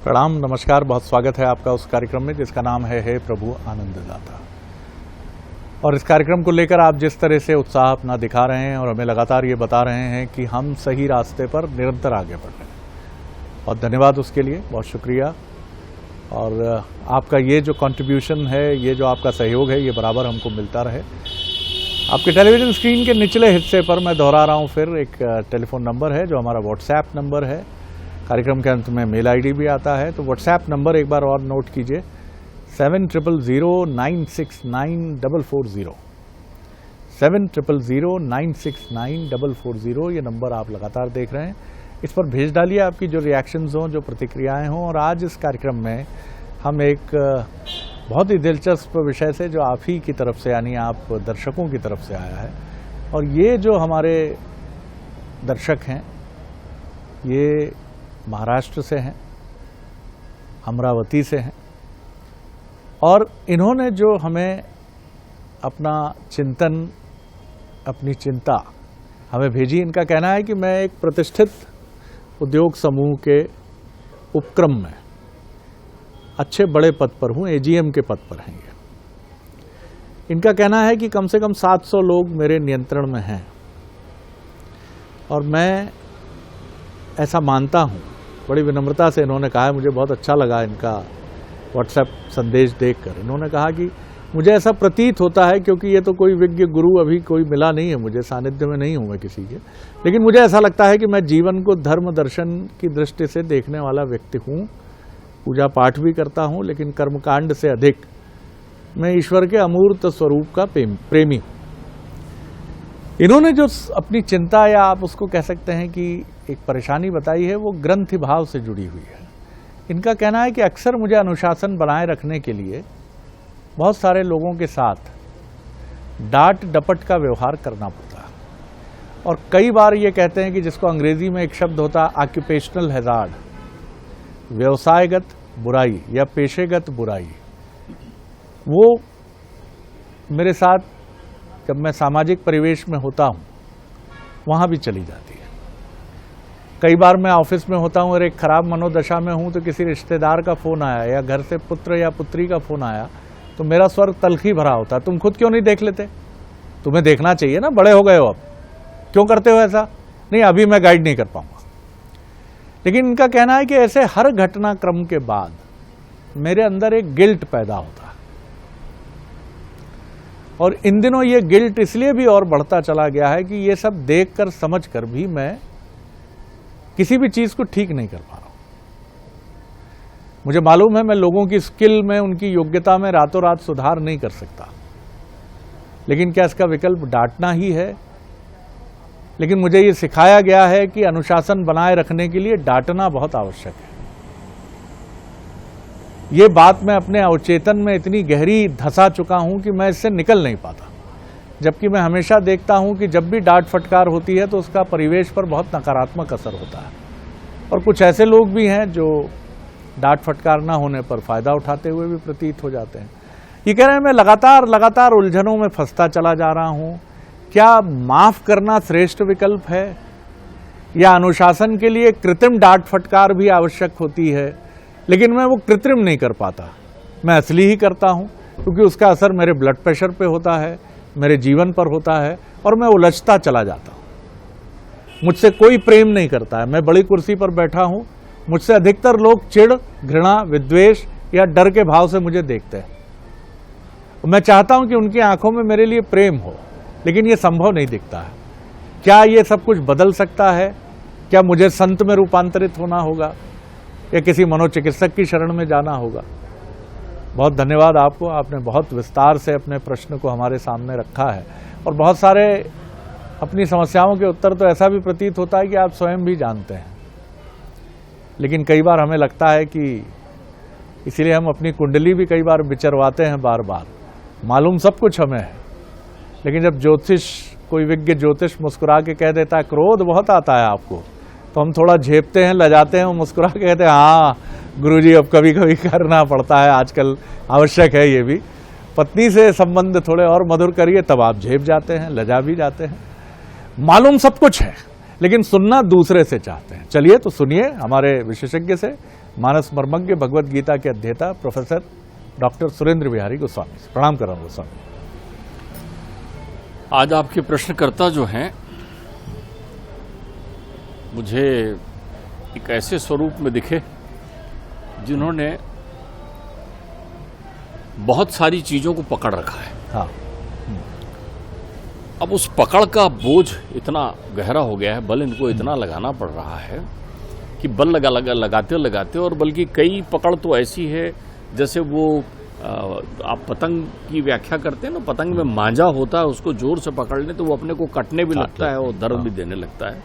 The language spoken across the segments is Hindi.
प्रणाम, नमस्कार। बहुत स्वागत है आपका उस कार्यक्रम में जिसका नाम है हे प्रभु आनंददाता। और इस कार्यक्रम को लेकर आप जिस तरह से उत्साह अपना दिखा रहे हैं और हमें लगातार ये बता रहे हैं कि हम सही रास्ते पर निरंतर आगे बढ़ रहे हैं, और धन्यवाद उसके लिए, बहुत शुक्रिया। और आपका ये जो कंट्रीब्यूशन है, ये जो आपका सहयोग है, ये बराबर हमको मिलता रहे। आपके टेलीविज़न स्क्रीन के निचले हिस्से पर मैं दोहरा रहा हूँ फिर एक टेलीफोन नंबर है जो हमारा व्हाट्सएप नंबर है। कार्यक्रम के अंत में मेल आईडी भी आता है, तो व्हाट्सएप नंबर एक बार और नोट कीजिए, 7000969440 7000969440। ये नंबर आप लगातार देख रहे हैं, इस पर भेज डालिए आपकी जो रिएक्शंस हों, जो प्रतिक्रियाएं हों। और आज इस कार्यक्रम में हम एक बहुत ही दिलचस्प विषय से, जो आप ही की तरफ से यानी आप दर्शकों की तरफ से आया है, और ये जो हमारे दर्शक हैं ये महाराष्ट्र से हैं, अमरावती से हैं, और इन्होंने जो हमें अपना चिंतन, अपनी चिंता हमें भेजी। इनका कहना है कि मैं एक प्रतिष्ठित उद्योग समूह के उपक्रम में अच्छे बड़े पद पर हूँ, एजीएम के पद पर हैं ये। इनका कहना है कि कम से कम 700 लोग मेरे नियंत्रण में हैं, और मैं ऐसा मानता हूँ। बड़ी विनम्रता से इन्होंने कहा है, मुझे बहुत अच्छा लगा इनका व्हाट्सएप संदेश देखकर। इन्होंने कहा कि मुझे ऐसा प्रतीत होता है, क्योंकि ये तो कोई विज्ञ गुरु अभी कोई मिला नहीं है मुझे, सानिध्य में नहीं हूँ मैं किसी के, लेकिन मुझे ऐसा लगता है कि मैं जीवन को धर्म दर्शन की दृष्टि से देखने वाला व्यक्ति हूँ। पूजा पाठ भी करता हूँ, लेकिन कर्मकांड से अधिक मैं ईश्वर के अमूर्त स्वरूप का प्रेमी हूँ। इन्होंने जो अपनी चिंता, या आप उसको कह सकते हैं कि एक परेशानी बताई है, वो ग्रंथि भाव से जुड़ी हुई है। इनका कहना है कि अक्सर मुझे अनुशासन बनाए रखने के लिए बहुत सारे लोगों के साथ डांट डपट का व्यवहार करना पड़ता है, और कई बार ये कहते हैं कि जिसको अंग्रेजी में एक शब्द होता है ऑक्यूपेशनल हैजार्ड, व्यवसायगत बुराई या पेशेगत बुराई, वो मेरे साथ जब मैं सामाजिक परिवेश में होता हूँ वहाँ भी चली जाती है। कई बार मैं ऑफिस में होता हूँ और एक खराब मनोदशा में हूँ, तो किसी रिश्तेदार का फ़ोन आया या घर से पुत्र या पुत्री का फ़ोन आया, तो मेरा स्वर तलखी भरा होता है, तुम खुद क्यों नहीं देख लेते? तुम्हें देखना चाहिए ना, बड़े हो गए हो, अब क्यों करते हो ऐसा? नहीं, अभी मैं गाइड नहीं कर पाऊँगा। लेकिन इनका कहना है कि ऐसे हर घटनाक्रम के बाद मेरे अंदर एक गिल्ट पैदा होता है, और इन दिनों ये गिल्ट इसलिए भी और बढ़ता चला गया है कि ये सब देखकर समझकर भी मैं किसी भी चीज को ठीक नहीं कर पा रहा हूं। मुझे मालूम है मैं लोगों की स्किल में, उनकी योग्यता में रातों रात सुधार नहीं कर सकता, लेकिन क्या इसका विकल्प डांटना ही है? लेकिन मुझे ये सिखाया गया है कि अनुशासन बनाए रखने के लिए डांटना बहुत आवश्यक है। ये बात मैं अपने अवचेतन में इतनी गहरी धंसा चुका हूं कि मैं इससे निकल नहीं पाता, जबकि मैं हमेशा देखता हूं कि जब भी डांट फटकार होती है तो उसका परिवेश पर बहुत नकारात्मक असर होता है। और कुछ ऐसे लोग भी हैं जो डांट फटकार ना होने पर फायदा उठाते हुए भी प्रतीत हो जाते हैं। ये कह रहे हैं मैं लगातार उलझनों में फंसता चला जा रहा हूं। क्या माफ करना श्रेष्ठ विकल्प है, या अनुशासन के लिए कृत्रिम डांट फटकार भी आवश्यक होती है? लेकिन मैं वो कृत्रिम नहीं कर पाता, मैं असली ही करता हूं, क्योंकि उसका असर मेरे ब्लड प्रेशर पे होता है, मेरे जीवन पर होता है, और मैं उलझता चला जाता हूं। मुझसे कोई प्रेम नहीं करता है। मैं बड़ी कुर्सी पर बैठा हूं, मुझसे अधिकतर लोग चिढ़, घृणा, विद्वेष या डर के भाव से मुझे देखते हैं। मैं चाहता हूं कि उनकी आंखों में मेरे लिए प्रेम हो, लेकिन यह संभव नहीं दिखता है। क्या ये सब कुछ बदल सकता है? क्या मुझे संत में रूपांतरित होना होगा, या किसी मनोचिकित्सक की शरण में जाना होगा? बहुत धन्यवाद आपको, आपने बहुत विस्तार से अपने प्रश्न को हमारे सामने रखा है, और बहुत सारे अपनी समस्याओं के उत्तर तो ऐसा भी प्रतीत होता है कि आप स्वयं भी जानते हैं, लेकिन कई बार हमें लगता है कि इसीलिए हम अपनी कुंडली भी कई बार विचरवाते हैं बार बार। मालूम सब कुछ हमें है, लेकिन जब कोई विज्ञ ज्योतिष मुस्कुरा के कह देता है क्रोध बहुत आता है आपको, तो हम थोड़ा झेपते हैं, लजाते हैं, मुस्कुरा के कहते हैं हाँ गुरुजी अब कभी कभी करना पड़ता है, आजकल आवश्यक है ये भी। पत्नी से संबंध थोड़े और मधुर करिए, तब आप झेप जाते हैं, लजा भी जाते हैं। मालूम सब कुछ है, लेकिन सुनना दूसरे से चाहते हैं। चलिए तो सुनिए हमारे विशेषज्ञ से, मानस मर्मज्ञ, भगवत गीता के अध्येता प्रोफेसर डॉक्टर सुरेंद्र बिहारी गोस्वामी से। प्रणाम कर रहा हूं गोस्वामी। आज आपके प्रश्नकर्ता जो हैं, मुझे एक ऐसे स्वरूप में दिखे जिन्होंने बहुत सारी चीजों को पकड़ रखा है। हाँ। अब उस पकड़ का बोझ इतना गहरा हो गया है, बल इनको इतना लगाना पड़ रहा है कि बल लगाते और बल्कि कई पकड़ तो ऐसी है जैसे वो आप पतंग की व्याख्या करते हैं ना, पतंग में मांझा होता है, उसको जोर से पकड़ ले तो वो अपने को कटने भी लगता है और दर्द भी देने लगता है।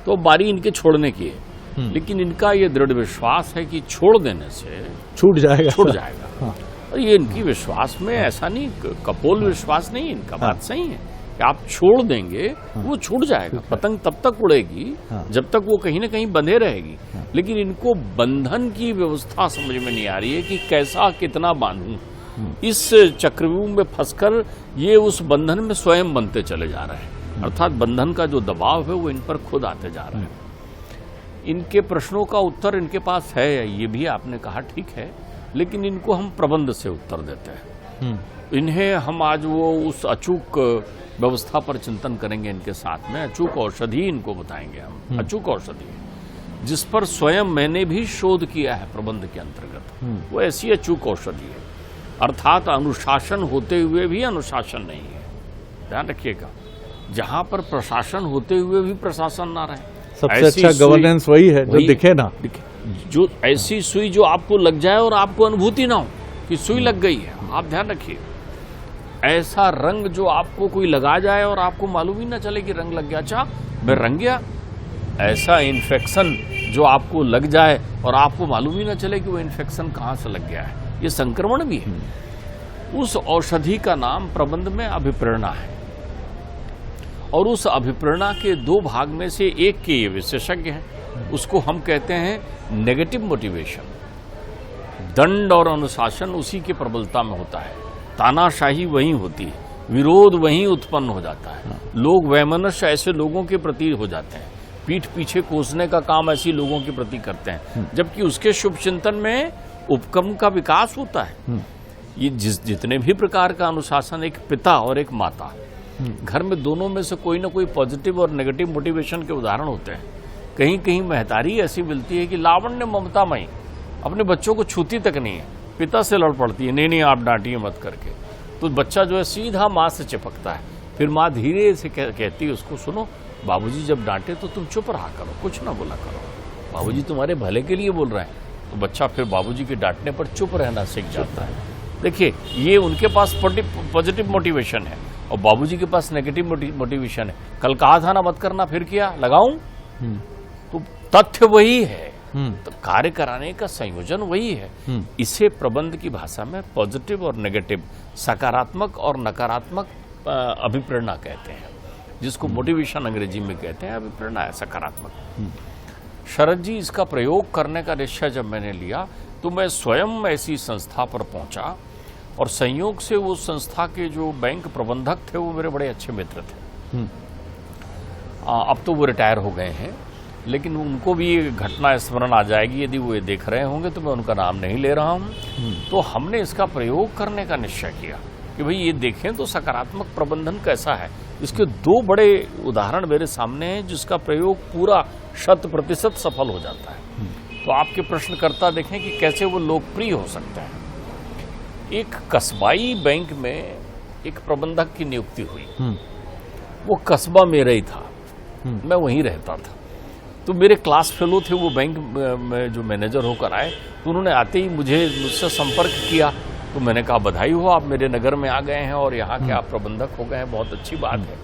तो बारी इनके छोड़ने की है, लेकिन इनका ये दृढ़ विश्वास है कि छोड़ देने से छूट जाएगा। हाँ। और ये इनकी विश्वास में ऐसा नहीं, कपोल विश्वास नहीं, इनका बात सही है कि आप छोड़ देंगे वो छूट जाएगा। पतंग तब तक उड़ेगी जब तक वो कहीं ना कहीं बंधे रहेगी, लेकिन इनको बंधन की व्यवस्था समझ में नहीं आ रही है कि कैसा कितना बांधूं। इस चक्रव्यूह में फंसकर ये उस बंधन में स्वयं बनते चले जा रहे हैं, अर्थात बंधन का जो दबाव है वो इन पर खुद आते जा रहा है। इनके प्रश्नों का उत्तर इनके पास है, ये भी आपने कहा ठीक है, लेकिन इनको हम प्रबंध से उत्तर देते हैं। इन्हें हम आज वो उस अचूक व्यवस्था पर चिंतन करेंगे इनके साथ में। अचूक औषधि इनको बताएंगे हम, अचूक औषधि जिस पर स्वयं मैंने भी शोध किया है प्रबंध के अंतर्गत। वो ऐसी अचूक औषधि है, अर्थात अनुशासन होते हुए भी अनुशासन नहीं है। ध्यान रखिएगा, जहां पर प्रशासन होते हुए भी प्रशासन ना रहे। सबसे अच्छा गवर्नेंस वही है जो दिखे ना, जो ऐसी सुई जो आपको लग जाए और आपको अनुभूति ना हो कि सुई लग गई है। आप ध्यान रखिए, ऐसा रंग जो आपको कोई लगा जाए और आपको मालूम ही ना चले कि रंग लग गया, अच्छा मैं रंग गया। ऐसा इन्फेक्शन जो आपको लग जाए और आपको मालूम ही ना चले कि वो इन्फेक्शन कहाँ से लग गया है, ये संक्रमण भी है। उस औषधि का नाम प्रबंध में अभिप्रेरणा है, और उस अभिप्रेरणा के दो भाग में से एक के ये विशेषज्ञ हैं। उसको हम कहते हैं नेगेटिव मोटिवेशन। दंड और अनुशासन उसी के प्रबलता में होता है, तानाशाही वहीं होती है, विरोध वहीं उत्पन्न हो जाता है। लोग वैमनस्य ऐसे लोगों के प्रति हो जाते हैं, पीठ पीछे कोसने का काम ऐसी लोगों के प्रति करते हैं, जबकि उसके शुभ चिंतन में उपक्रम का विकास होता है। ये जितने भी प्रकार का अनुशासन, एक पिता और एक माता, घर में दोनों में से कोई ना कोई पॉजिटिव और नेगेटिव मोटिवेशन के उदाहरण होते हैं। कहीं कहीं महतारी ऐसी मिलती है कि लावण्य ममतामयी, अपने बच्चों को छूती तक नहीं है, पिता से लड़ पड़ती है, नहीं आप डांटिए मत करके, तो बच्चा जो है सीधा माँ से चिपकता है। फिर माँ धीरे से कहती है उसको, सुनो बाबूजी जब डांटे तो तुम चुप रहा करो, कुछ ना बोला करो, बाबूजी तुम्हारे भले के लिए बोल रहे हैं। तो बच्चा फिर बाबूजी के डांटने पर चुप रहना सीख जाता है। देखिए, ये उनके पास पॉजिटिव मोटिवेशन है और बाबूजी के पास नेगेटिव मोटिवेशन है। कल कहा था ना मत करना, फिर किया, लगाऊं। तो तथ्य वही है, तो कार्य कराने का संयोजन वही है। इसे प्रबंध की भाषा में पॉजिटिव और नेगेटिव, सकारात्मक और नकारात्मक अभिप्रेरणा कहते हैं, जिसको मोटिवेशन अंग्रेजी में कहते हैं, अभिप्रेरणा है सकारात्मक। शरद जी, इसका प्रयोग करने का निश्चय जब मैंने लिया तो मैं स्वयं ऐसी संस्था पर पहुंचा, और संयोग से वो संस्था के जो बैंक प्रबंधक थे वो मेरे बड़े अच्छे मित्र थे। अब तो वो रिटायर हो गए हैं, लेकिन उनको भी ये घटना स्मरण आ जाएगी यदि वो ये देख रहे होंगे, तो मैं उनका नाम नहीं ले रहा हूँ। तो हमने इसका प्रयोग करने का निश्चय किया कि भाई ये देखें तो सकारात्मक प्रबंधन कैसा है। इसके दो बड़े उदाहरण मेरे सामने हैं जिसका प्रयोग पूरा 100% सफल हो जाता है। तो आपके प्रश्नकर्ता देखें कि कैसे वो लोकप्रिय हो सकते हैं। एक कस्बाई बैंक में एक प्रबंधक की नियुक्ति हुई। वो कस्बा मेरा ही था, मैं वहीं रहता था। तो मेरे क्लास फेलो थे वो, बैंक में जो मैनेजर होकर आए, तो उन्होंने आते ही मुझसे संपर्क किया। तो मैंने कहा बधाई हो, आप मेरे नगर में आ गए हैं और यहाँ के आप प्रबंधक हो गए हैं, बहुत अच्छी बात है।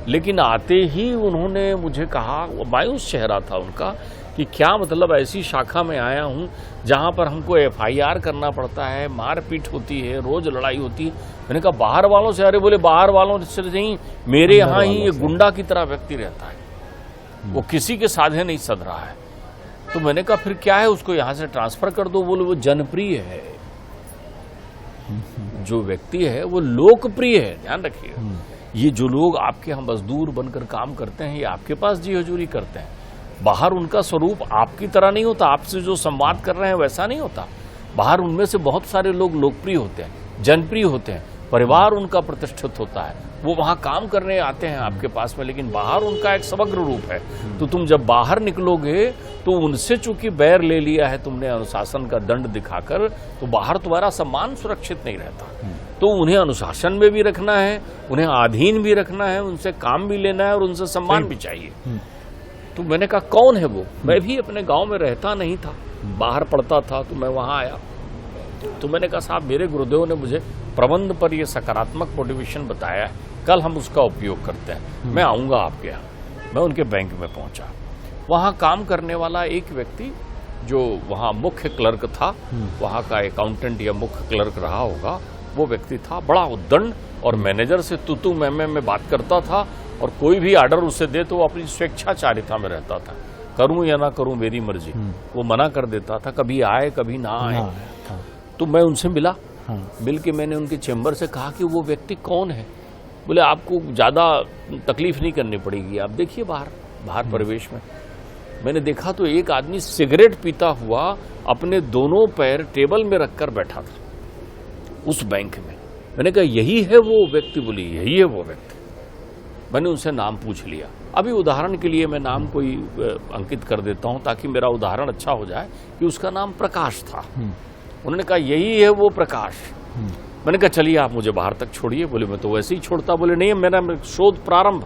लेकिन आते ही उन्होंने मुझे कहा, मायूस चेहरा था उनका, कि क्या मतलब ऐसी शाखा में आया हूँ जहाँ पर हमको FIR करना पड़ता है, मारपीट होती है, रोज लड़ाई होती है। मैंने कहा बाहर वालों से? अरे बोले बाहर वालों से नहीं, मेरे यहाँ ही ये गुंडा की तरह व्यक्ति रहता है, वो किसी के साधे नहीं सध रहा है। तो मैंने कहा फिर क्या है, उसको यहाँ से ट्रांसफर कर दो। बोले वो जनप्रिय है, जो व्यक्ति है वो लोकप्रिय है। ध्यान रखिए, ये जो लोग आपके यहाँ मजदूर बनकर काम करते हैं, ये आपके पास जी हजूरी करते हैं। बाहर उनका स्वरूप आपकी तरह नहीं होता, आपसे जो संवाद कर रहे हैं वैसा नहीं होता। बाहर उनमें से बहुत सारे लोग लोकप्रिय होते हैं, जनप्रिय होते हैं, परिवार उनका प्रतिष्ठित होता है, वो वहाँ काम करने आते हैं आपके पास में, लेकिन बाहर उनका एक समग्र रूप है। तो तुम जब बाहर निकलोगे तो उनसे चूंकि बैर ले लिया है तुमने अनुशासन का दंड दिखाकर, तो बाहर तुम्हारा सम्मान सुरक्षित नहीं रहता। तो उन्हें अनुशासन में भी रखना है, उन्हें अधीन भी रखना है, उनसे काम भी लेना है और उनसे सम्मान भी चाहिए। तो मैंने कहा कौन है वो? मैं भी अपने गांव में रहता नहीं था, बाहर पढ़ता था, तो मैं वहां आया। तो मैंने कहा साहब मेरे गुरुदेव ने मुझे प्रबंध पर ये सकारात्मक मोटिवेशन बताया है, कल हम उसका उपयोग करते हैं, मैं आऊँगा आपके यहाँ। मैं उनके बैंक में पहुँचा, वहाँ काम करने वाला एक व्यक्ति जो वहाँ मुख्य क्लर्क था, वहाँ का अकाउंटेंट या मुख्य क्लर्क रहा होगा, वो व्यक्ति था बड़ा उद्दंड और मैनेजर से तू मैं में बात करता था, और कोई भी ऑर्डर उसे दे तो वो अपनी स्वेच्छाचारिता में रहता था, करूं या ना करूं मेरी मर्जी, वो मना कर देता था, कभी आए कभी ना आए। तो मैं उनसे मिला, मिल के मैंने उनके चेंबर से कहा कि वो व्यक्ति कौन है। बोले आपको ज़्यादा तकलीफ नहीं करनी पड़ेगी, आप देखिए बाहर परिवेश में। मैंने देखा तो एक आदमी सिगरेट पीता हुआ अपने दोनों पैर टेबल में रखकर बैठा था उस बैंक में। मैंने कहा यही है वो व्यक्ति? बोली यही है वो व्यक्ति। मैंने उनसे नाम पूछ लिया। अभी उदाहरण के लिए मैं नाम कोई अंकित कर देता हूं ताकि मेरा उदाहरण अच्छा हो जाए कि उसका नाम प्रकाश था। उन्होंने कहा यही है वो प्रकाश। मैंने कहा चलिए आप मुझे बाहर तक छोड़िए। बोले मैं तो वैसे ही छोड़ता। बोले नहीं मेरा शोध प्रारंभ।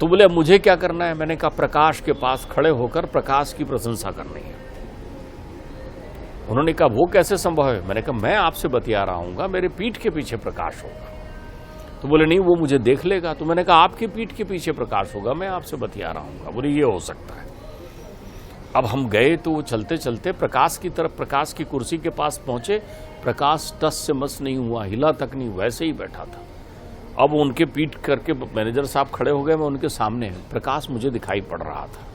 तो बोले मुझे क्या करना है? मैंने कहा प्रकाश के पास खड़े होकर प्रकाश की प्रशंसा करनी है। उन्होंने कहा वो कैसे संभव है? मैंने कहा मैं आपसे बतिया रहा हूँ, मेरे पीठ के पीछे प्रकाश होगा। तो बोले नहीं वो मुझे देख लेगा। तो मैंने कहा आपकी पीठ के पीछे प्रकाश होगा, मैं आपसे बतिया रहा हूँ। बोले ये हो सकता है। अब हम गए तो वो चलते चलते प्रकाश की तरफ, प्रकाश की कुर्सी के पास पहुंचे। प्रकाश टस से मस नहीं हुआ, हिला तक नहीं, वैसे ही बैठा था। अब उनके पीठ करके मैनेजर साहब खड़े हो गए, मैं उनके सामने। प्रकाश मुझे दिखाई पड़ रहा था।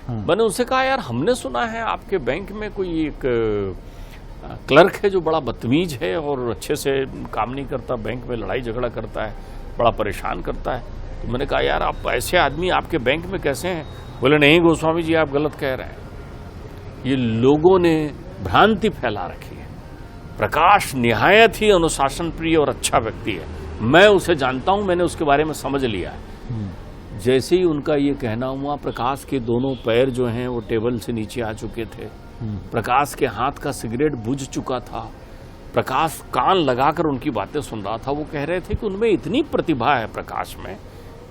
मैंने उनसे कहा यार हमने सुना है आपके बैंक में कोई एक क्लर्क है जो बड़ा बदतमीज है और अच्छे से काम नहीं करता, बैंक में लड़ाई झगड़ा करता है, बड़ा परेशान करता है। तो मैंने कहा यार आप ऐसे आदमी आपके बैंक में कैसे हैं? बोले नहीं गोस्वामी जी आप गलत कह रहे हैं, ये लोगों ने भ्रांति फैला रखी है। प्रकाश निहायत ही अनुशासन प्रिय और अच्छा व्यक्ति है, मैं उसे जानता हूं, मैंने उसके बारे में समझ लिया है। जैसे ही उनका ये कहना हुआ, प्रकाश के दोनों पैर जो हैं वो टेबल से नीचे आ चुके थे। प्रकाश के हाथ का सिगरेट बुझ चुका था। प्रकाश कान लगाकर उनकी बातें सुन रहा था। वो कह रहे थे कि उनमें इतनी प्रतिभा है प्रकाश में,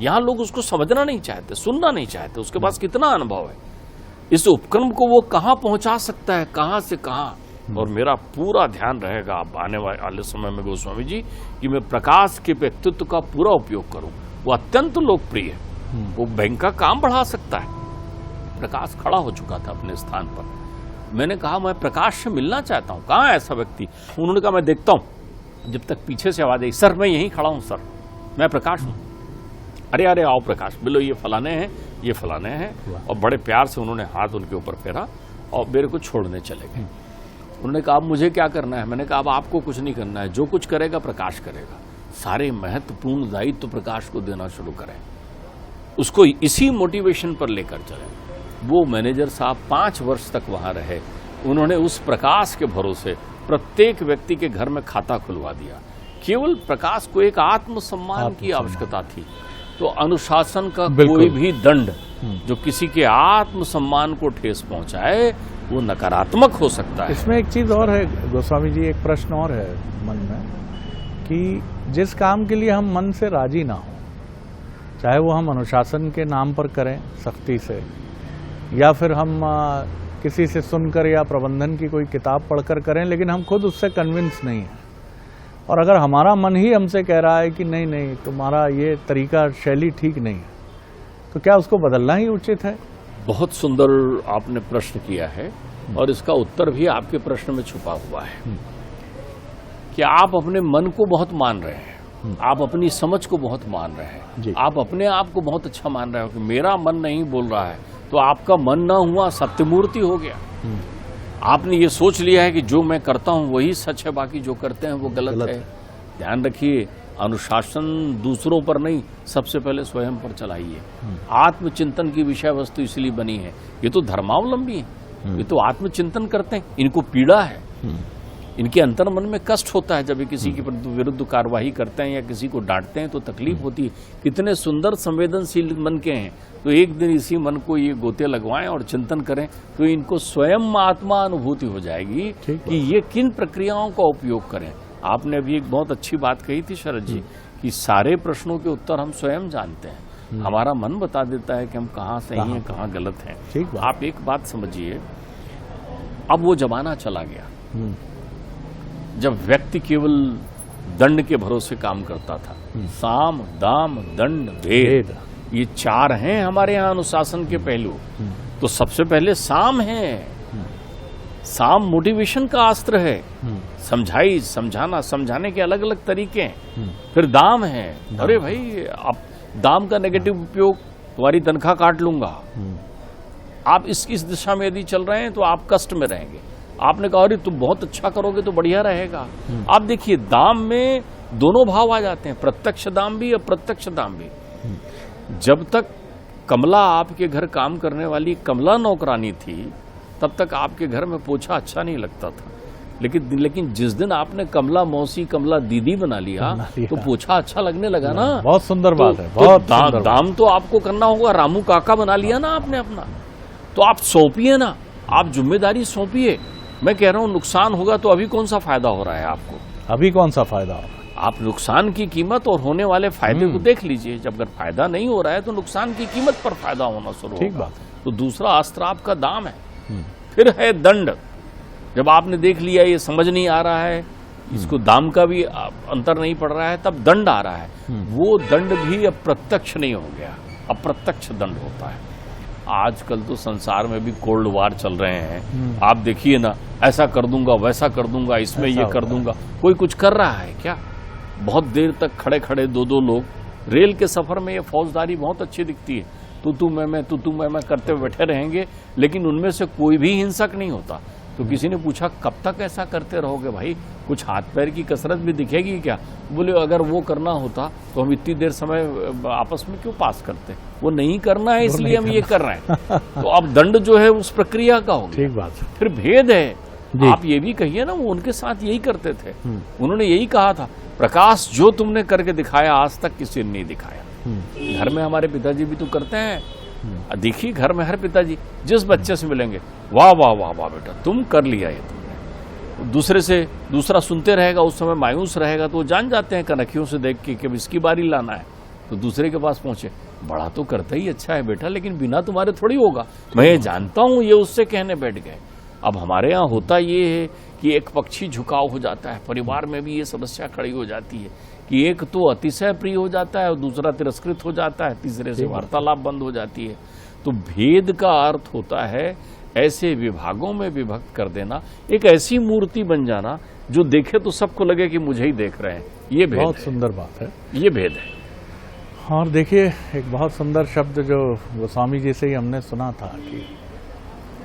यहाँ लोग उसको समझना नहीं चाहते, सुनना नहीं चाहते, उसके पास कितना अनुभव है, इस उपक्रम को वो कहाँ पहुंचा सकता है, कहाँ से कहाँ। और मेरा पूरा ध्यान रहेगा अब आने वाले समय में गोस्वामी जी कि मैं प्रकाश के व्यक्तित्व का पूरा उपयोग करूं। वो अत्यंत लोकप्रिय है, वो बैंक का काम बढ़ा सकता है। प्रकाश खड़ा हो चुका था अपने स्थान पर। मैंने कहा मैं प्रकाश से मिलना चाहता हूं, कहाँ है ऐसा व्यक्ति? उन्होंने कहा मैं देखता हूं। जब तक पीछे से आवाज आई, सर मैं यहीं खड़ा हूं सर, मैं प्रकाश हूं। अरे अरे आओ प्रकाश, बोलो ये फलाने हैं, ये फलाने हैं। और बड़े प्यार से उन्होंने हाथ उनके ऊपर फेरा और मेरे को छोड़ने चले गए। उन्होंने कहा अब मुझे क्या करना है? मैंने कहा अब आपको कुछ नहीं करना है, जो कुछ करेगा प्रकाश करेगा। सारे महत्वपूर्ण दायित्व प्रकाश को देना शुरू करें, उसको इसी मोटिवेशन पर लेकर चलें। वो मैनेजर साहब 5 वर्ष तक वहां रहे। उन्होंने उस प्रकाश के भरोसे प्रत्येक व्यक्ति के घर में खाता खुलवा दिया। केवल प्रकाश को एक आत्मसम्मान की आवश्यकता थी। तो अनुशासन का कोई भी दंड जो किसी के आत्मसम्मान को ठेस पहुंचाए वो नकारात्मक हो सकता है। इसमें एक चीज और है गोस्वामी जी, एक प्रश्न और है मन में कि जिस काम के लिए हम मन से राजी ना हो, चाहे वो हम अनुशासन के नाम पर करें सख्ती से, या फिर हम किसी से सुनकर या प्रबंधन की कोई किताब पढ़कर करें, लेकिन हम खुद उससे कन्विंस नहीं हैं, और अगर हमारा मन ही हमसे कह रहा है कि नहीं नहीं तुम्हारा ये तरीका शैली ठीक नहीं है, तो क्या उसको बदलना ही उचित है? बहुत सुंदर आपने प्रश्न किया है और इसका उत्तर भी आपके प्रश्न में छुपा हुआ है कि आप अपने मन को बहुत मान रहे हैं, आप अपनी समझ को बहुत मान रहे हैं, आप अपने आप को बहुत अच्छा मान रहे हो कि मेरा मन नहीं बोल रहा है, तो आपका मन ना हुआ सत्यमूर्ति हो गया। आपने ये सोच लिया है कि जो मैं करता हूं वही सच है, बाकी जो करते हैं वो गलत है। ध्यान रखिए, अनुशासन दूसरों पर नहीं, सबसे पहले स्वयं पर चलाइए। आत्मचिंतन की विषय वस्तु इसलिए बनी है, ये तो धर्मावलंबी है, ये तो आत्मचिंतन करते हैं, इनको पीड़ा है, इनके अंतर मन में कष्ट होता है। जब ये किसी के विरुद्ध कार्रवाई करते हैं या किसी को डांटते हैं तो तकलीफ होती है। कितने सुंदर संवेदनशील मन के हैं, तो एक दिन इसी मन को ये गोते लगवाएं और चिंतन करें तो इनको स्वयं आत्मा अनुभूति हो जाएगी कि ये किन प्रक्रियाओं का उपयोग करें। आपने अभी एक बहुत अच्छी बात कही थी शरद जी, कि सारे प्रश्नों के उत्तर हम स्वयं जानते हैं, हमारा मन बता देता है कि हम कहाँ सही हैं कहाँ गलत हैं। आप एक बात समझिए, अब वो जमाना चला गया जब व्यक्ति केवल दंड के भरोसे काम करता था। साम, दाम, दंड, भेद, ये चार हैं हमारे यहाँ अनुशासन के पहलू। तो सबसे पहले साम है, साम मोटिवेशन का अस्त्र है, समझाई, समझाना, समझाने के अलग अलग तरीके हैं। फिर दाम है, अरे भाई आप दाम का नेगेटिव उपयोग, तुम्हारी तनख्वाह काट लूंगा, आप इस दिशा में यदि चल रहे हैं तो आप कष्ट में रहेंगे। आपने कहा अरे तुम बहुत अच्छा करोगे तो बढ़िया रहेगा। आप देखिए दाम में दोनों भाव आ जाते हैं, प्रत्यक्ष दाम भी, अप्रत्यक्ष दाम भी। जब तक कमला आपके घर काम करने वाली कमला नौकरानी थी तब तक आपके घर में पोछा अच्छा नहीं लगता था, लेकिन जिस दिन आपने कमला मौसी, कमला दीदी बना लिया तो पोछा अच्छा लगने लगा ना। बहुत सुंदर बात है, बहुत दाम तो आपको करना होगा। रामू काका बना लिया ना आपने अपना, तो आप सौंपिए ना, आप जिम्मेदारी सौंपिए। मैं कह रहा हूं नुकसान होगा तो अभी कौन सा फायदा हो रहा है आपको, अभी कौन सा फायदा हो रहा है? आप नुकसान की कीमत और होने वाले फायदे को देख लीजिए। जब अगर फायदा नहीं हो रहा है तो नुकसान की कीमत पर फायदा होना शुरू होगा। तो दूसरा अस्त्र आपका दाम है। फिर है दंड। जब आपने देख लिया ये समझ नहीं आ रहा है, इसको दाम का भी अंतर नहीं पड़ रहा है, तब दंड आ रहा है। वो दंड भी अप्रत्यक्ष नहीं हो गया, अप्रत्यक्ष दंड होता है। आजकल तो संसार में भी कोल्ड वार चल रहे हैं। आप देखिए ना, ऐसा कर दूंगा, वैसा कर दूंगा, इसमें ये कर दूंगा। कोई कुछ कर रहा है क्या? बहुत देर तक खड़े खड़े दो लोग रेल के सफर में, ये फौजदारी बहुत अच्छी दिखती है, तू मैं करते हुए बैठे रहेंगे, लेकिन उनमें से कोई भी हिंसक नहीं होता। तो किसी ने पूछा कब तक ऐसा करते रहोगे भाई, कुछ हाथ पैर की कसरत भी दिखेगी क्या? बोले अगर वो करना होता तो हम इतनी देर समय आपस में क्यों पास करते, वो नहीं करना है इसलिए हम ये कर रहे हैं। तो अब दंड जो है उस प्रक्रिया का होगा। ठीक बात। फिर भेद है, आप ये भी कहिए ना, वो उनके साथ यही करते थे, उन्होंने यही कहा था, प्रकाश जो तुमने करके दिखाया आज तक किसी ने नहीं दिखाया। घर में हमारे पिताजी भी तो करते हैं। देखिए घर में हर पिताजी जिस बच्चे से मिलेंगे, वाह वाह वाह वाह बेटा तुम कर लिया ये तुमने। दूसरे से दूसरा सुनते रहेगा, उस समय मायूस रहेगा, तो वो जान जाते हैं कनखियों से देख के कि अब इसकी बारी लाना है। तो दूसरे के पास पहुंचे, बड़ा तो करता ही अच्छा है बेटा, लेकिन बिना तुम्हारे थोड़ी होगा, मैं ये जानता हूं, ये उससे कहने बैठ गए। अब हमारे यहाँ होता ये है कि एक पक्षी झुकाव हो जाता है, परिवार में भी ये समस्या खड़ी हो जाती है कि एक तो अतिशय प्रिय हो जाता है और दूसरा तिरस्कृत हो जाता है, तीसरे से वार्तालाप बंद हो जाती है। तो भेद का अर्थ होता है ऐसे विभागों में विभक्त कर देना, एक ऐसी मूर्ति बन जाना जो देखे तो सबको लगे कि मुझे ही देख रहे हैं। ये भेद बहुत सुंदर बात है, ये भेद है। और देखिए एक बहुत सुंदर शब्द जो गोस्वामी जी से ही हमने सुना था कि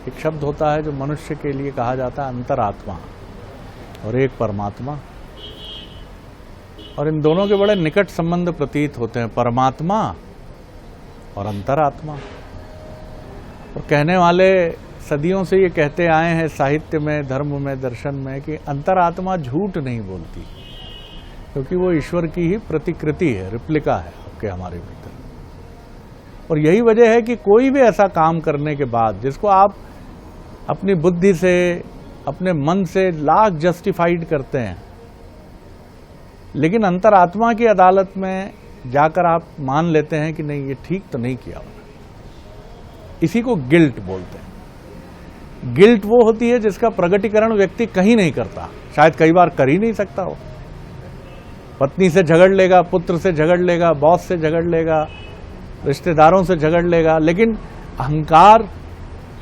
एक शब्द होता है जो मनुष्य के लिए कहा जाता है अंतरात्मा और एक परमात्मा, और इन दोनों के बड़े निकट संबंध प्रतीत होते हैं, परमात्मा और अंतरात्मा। और कहने वाले सदियों से ये कहते आए हैं साहित्य में, धर्म में, दर्शन में कि अंतरात्मा झूठ नहीं बोलती, क्योंकि वो ईश्वर की ही प्रतिकृति है, रिप्लिका है आपके हमारे भीतर। और यही वजह है कि कोई भी ऐसा काम करने के बाद जिसको आप अपनी बुद्धि से, अपने मन से लाख जस्टिफाइड करते हैं, लेकिन अंतरात्मा की अदालत में जाकर आप मान लेते हैं कि नहीं ये ठीक तो नहीं किया, इसी को गिल्ट बोलते हैं। गिल्ट वो होती है जिसका प्रगटीकरण व्यक्ति कहीं नहीं करता, शायद कई बार कर ही नहीं सकता हो। पत्नी से झगड़ लेगा, पुत्र से झगड़ लेगा, बॉस से झगड़ लेगा, रिश्तेदारों से झगड़ लेगा, लेकिन अहंकार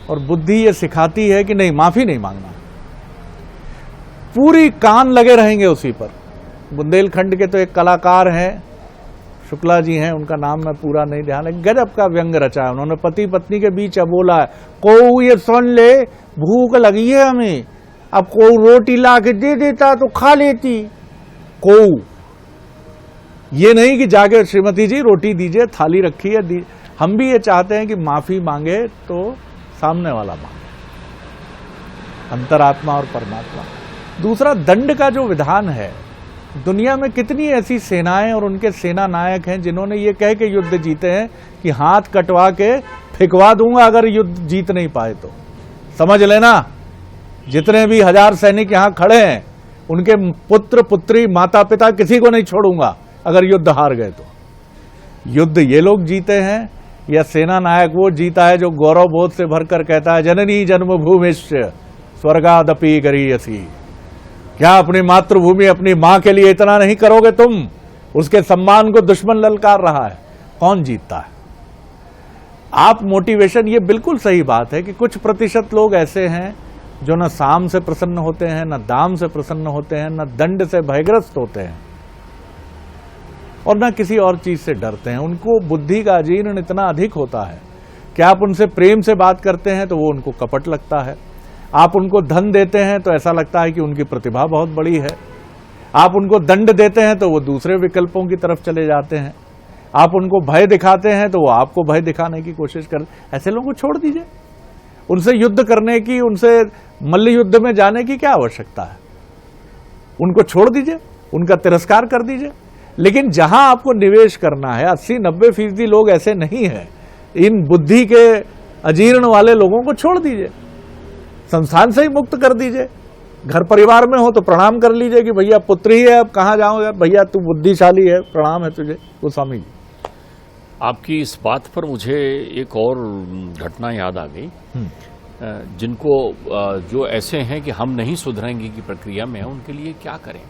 और बुद्धि ये सिखाती है कि नहीं, माफी नहीं मांगना, पूरी कान लगे रहेंगे उसी पर। बुंदेलखंड के तो एक कलाकार हैं, शुक्ला जी हैं, उनका नाम मैं पूरा नहीं ध्यान है, गजब का व्यंग रचा है उन्होंने। पति पत्नी के बीच बोला है, को ये सुन ले, भूख लगी है हमें, अब को रोटी ला के दे देता तो खा लेती। को ये नहीं कि जाके श्रीमती जी रोटी दीजिए, थाली रखी है, हम भी ये चाहते हैं कि माफी मांगे तो सामने वाला मांगे, अंतरात्मा और परमात्मा। दूसरा, दंड का जो विधान है, दुनिया में कितनी ऐसी सेनाएं और उनके सेना नायक हैं जिन्होंने ये कह के युद्ध जीते हैं कि हाथ कटवा के फेंकवा दूंगा अगर युद्ध जीत नहीं पाए तो। समझ लेना, जितने भी 1000 सैनिक यहां खड़े हैं, उनके पुत्र पुत्री माता पिता किसी को नहीं छोड़ूंगा अगर युद्ध हार गए तो। युद्ध ये लोग जीते हैं या सेना नायक वो जीता है जो गौरव बोध से भरकर कहता है जननी जन्मभूमिश्च स्वर्गादपि गरीयसी। क्या अपनी मातृभूमि, अपनी मां के लिए इतना नहीं करोगे तुम? उसके सम्मान को दुश्मन ललकार रहा है, कौन जीतता है? आप मोटिवेशन, ये बिल्कुल सही बात है कि कुछ प्रतिशत लोग ऐसे हैं जो न साम से प्रसन्न होते हैं, न दाम से प्रसन्न होते हैं, न दंड से भयग्रस्त होते हैं और न किसी और चीज से डरते हैं। उनको बुद्धि का अजीर्ण इतना अधिक होता है कि आप उनसे प्रेम से बात करते हैं तो वो उनको कपट लगता है, आप उनको धन देते हैं तो ऐसा लगता है कि उनकी प्रतिभा बहुत बड़ी है, आप उनको दंड देते हैं तो वो दूसरे विकल्पों की तरफ चले जाते हैं, आप उनको भय दिखाते हैं तो वो आपको भय दिखाने की कोशिश कर। ऐसे लोगों को छोड़ दीजिए, उनसे युद्ध करने की, उनसे मल्ल युद्ध में जाने की क्या आवश्यकता है? उनको छोड़ दीजिए, उनका तिरस्कार कर दीजिए। लेकिन जहां आपको निवेश करना है, 80-90% लोग ऐसे नहीं है। इन बुद्धि के अजीर्ण वाले लोगों को छोड़ दीजिए, संस्थान से ही मुक्त कर दीजिए। घर परिवार में हो तो प्रणाम कर लीजिए कि भैया पुत्री है, अब कहां जाओगे, भैया तू बुद्धिशाली है, प्रणाम है तुझे, गोस्वामी जी। आपकी इस बात पर मुझे एक और घटना याद आ गई। जिनको जो ऐसे हैं कि हम नहीं सुधरेंगे की प्रक्रिया में है, उनके लिए क्या करें?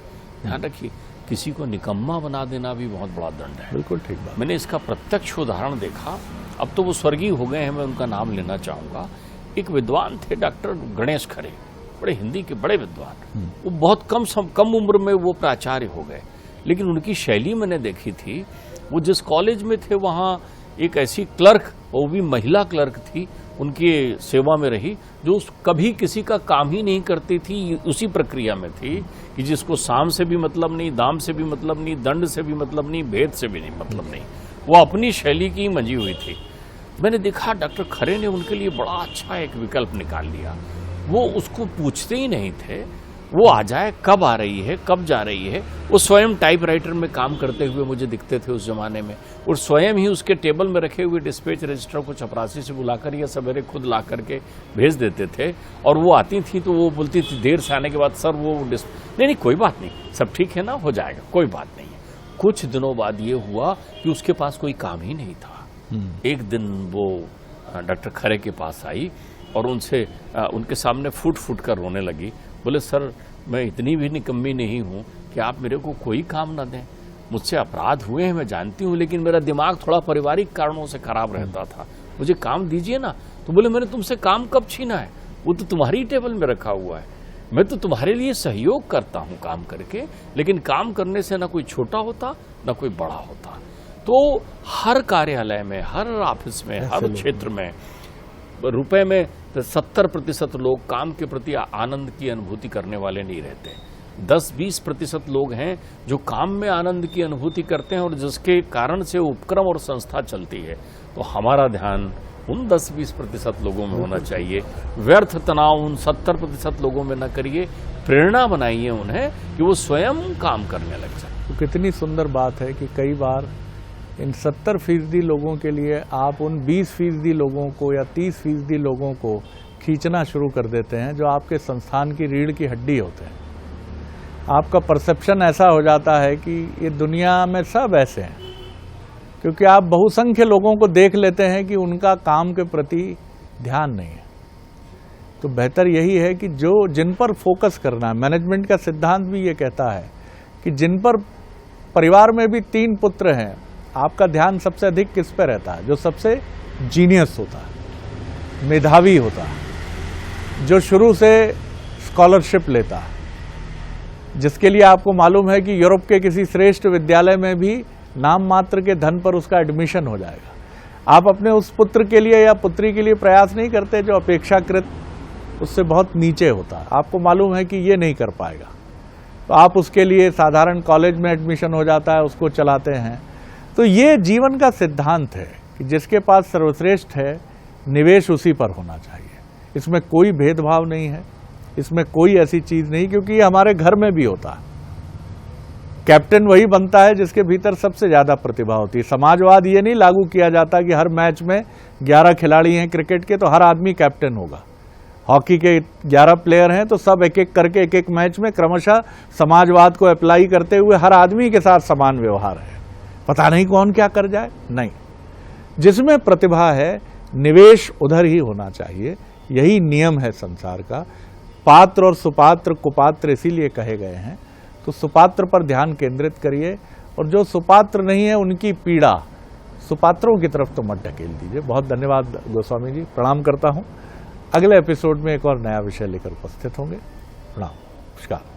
ध्यान रखिए, किसी को निकम्मा बना देना भी बहुत बड़ा दंड है। बिल्कुल ठीक बात। मैंने इसका प्रत्यक्ष उदाहरण देखा। अब तो वो स्वर्गीय हो गए हैं, मैं उनका नाम लेना चाहूंगा। एक विद्वान थे, डॉक्टर गणेश खरे, बड़े हिंदी के बड़े विद्वान। वो बहुत कम उम्र में वो प्राचार्य हो गए, लेकिन उनकी शैली मैंने देखी थी। वो जिस कॉलेज में थे वहाँ एक ऐसी क्लर्क, वो भी महिला क्लर्क थी, उनकी सेवा में रही, जो कभी किसी का काम ही नहीं करती थी। उसी प्रक्रिया में थी कि जिसको साम से भी मतलब नहीं, दाम से भी मतलब नहीं, दंड से भी मतलब नहीं, भेद से भी नहीं मतलब नहीं, वो अपनी शैली की मंजी हुई थी। मैंने देखा डॉक्टर खरे ने उनके लिए बड़ा अच्छा एक विकल्प निकाल लिया। वो उसको पूछते ही नहीं थे, वो आ जाए, कब आ रही है, कब जा रही है। वो स्वयं टाइपराइटर में काम करते हुए मुझे दिखते थे उस जमाने में, और स्वयं ही उसके टेबल में रखे हुए डिस्पैच रजिस्टर को चपरासी से बुलाकर या सवेरे खुद ला करके भेज देते थे। और वो आती थी तो वो बोलती थी देर से आने के बाद, सर वो नहीं कोई बात नहीं, सब ठीक है ना, हो जाएगा, कोई बात नहीं है। कुछ दिनों बाद ये हुआ कि उसके पास कोई काम ही नहीं था। एक दिन वो डॉक्टर खरे के पास आई और उनसे उनके सामने फूट कर रोने लगी। बोले सर, मैं इतनी भी निकम्मी नहीं हूँ कि आप मेरे को कोई काम ना दें। मुझसे अपराध हुए हैं, मैं जानती हूँ, लेकिन मेरा दिमाग थोड़ा पारिवारिक कारणों से खराब रहता था, मुझे काम दीजिए ना। तो बोले मैंने तुमसे काम कब छीना है, वो तो तुम्हारी टेबल में रखा हुआ है, मैं तो तुम्हारे लिए सहयोग करता हूँ काम करके, लेकिन काम करने से ना कोई छोटा होता ना कोई बड़ा होता। तो हर कार्यालय में, हर ऑफिस में, हर क्षेत्र में रुपए में 70% लोग काम के प्रति आनंद की अनुभूति करने वाले नहीं रहते। 10-20% लोग हैं जो काम में आनंद की अनुभूति करते हैं और जिसके कारण से उपक्रम और संस्था चलती है। तो हमारा ध्यान उन 10-20% लोगों में होना चाहिए। व्यर्थ तनाव उन 70% लोगों में न करिए, प्रेरणा बनाइए उन्हें कि वो स्वयं काम करने लग जाए। तो कितनी सुंदर बात है कि कई बार इन 70% लोगों के लिए आप उन 20% लोगों को या 30% लोगों को खींचना शुरू कर देते हैं जो आपके संस्थान की रीढ़ की हड्डी होते हैं। आपका परसेप्शन ऐसा हो जाता है कि ये दुनिया में सब ऐसे हैं, क्योंकि आप बहुसंख्य लोगों को देख लेते हैं कि उनका काम के प्रति ध्यान नहीं है। तो बेहतर यही है कि जिन पर फोकस करना है। मैनेजमेंट का सिद्धांत भी ये कहता है कि जिन पर परिवार में भी 3 पुत्र हैं, आपका ध्यान सबसे अधिक किस पे रहता है? जो सबसे जीनियस होता है, मेधावी होता है, जो शुरू से स्कॉलरशिप लेता है, जिसके लिए आपको मालूम है कि यूरोप के किसी श्रेष्ठ विद्यालय में भी नाम मात्र के धन पर उसका एडमिशन हो जाएगा। आप अपने उस पुत्र के लिए या पुत्री के लिए प्रयास नहीं करते जो अपेक्षाकृत उससे बहुत नीचे होता है। आपको मालूम है कि ये नहीं कर पाएगा, तो आप उसके लिए साधारण कॉलेज में एडमिशन हो जाता है, उसको चलाते हैं। तो ये जीवन का सिद्धांत है कि जिसके पास सर्वश्रेष्ठ है, निवेश उसी पर होना चाहिए। इसमें कोई भेदभाव नहीं है, इसमें कोई ऐसी चीज नहीं, क्योंकि ये हमारे घर में भी होता है। कैप्टन वही बनता है जिसके भीतर सबसे ज्यादा प्रतिभा होती है। समाजवाद ये नहीं लागू किया जाता कि हर मैच में 11 खिलाड़ी हैं क्रिकेट के तो हर आदमी कैप्टन होगा। हॉकी के 11 प्लेयर हैं तो सब एक एक करके एक एक मैच में क्रमशः समाजवाद को अप्लाई करते हुए हर आदमी के साथ समान व्यवहार है। पता नहीं कौन क्या कर जाए, नहीं। जिसमें प्रतिभा है, निवेश उधर ही होना चाहिए। यही नियम है संसार का। पात्र और सुपात्र कुपात्र इसीलिए कहे गए हैं। तो सुपात्र पर ध्यान केंद्रित करिए, और जो सुपात्र नहीं है उनकी पीड़ा सुपात्रों की तरफ तो मत ढकेल दीजिए। बहुत धन्यवाद गोस्वामी जी, प्रणाम करता हूं। अगले एपिसोड में एक और नया विषय लेकर उपस्थित होंगे। प्रणाम, नमस्कार।